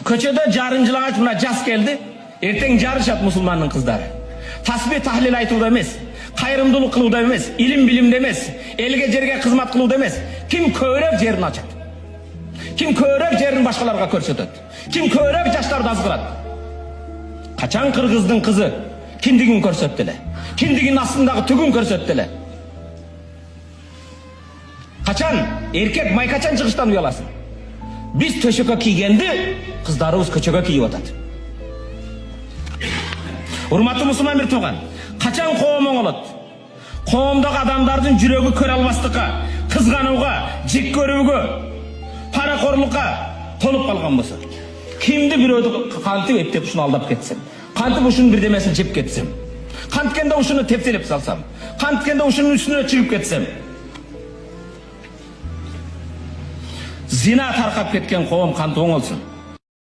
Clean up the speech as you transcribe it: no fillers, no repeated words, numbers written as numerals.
Köçede jarınjılagaç mına jas keldi. Erteң jarышат musulmandын kыздары. Tasbih tahlil aytууda эмес, кайрымдуулук кылууда эмес, илим билимде эмес, элге жерге кызмат кылууда эмес. Ким көбүрөөк жерин ачат? Ким көбүрөөк жерин башкаларга көрсөтөт? Ким көбүрөөк жаштарды азгырат? Качан кыргыздын кызы киндигин көрсөттү эле? Киндигин астындагы түгүн көрсөттү эле? Качан эркек майкачан чыгыштан уяласың? Биз төшөккө кийгенди, кыздарыбыз көчөгө кийип атат. Урматтуу мусулман бир тууган, качан коом оңолот? Коомдогу адамдардын жүрөгү көрө албастыкка, кызганууга, жек көрүүгө, паракорлукка толуп калган болсо, кимди бирөөдү кантип эптеп ушуну алдап кетсем, кантип ушунун бирдемесин жеп кетсем, канткенде ушуну тептелеп салсам, канткенде ушунун үстүнө чыгып кетсем, зина таркап кеткен коом кантип оңолсун?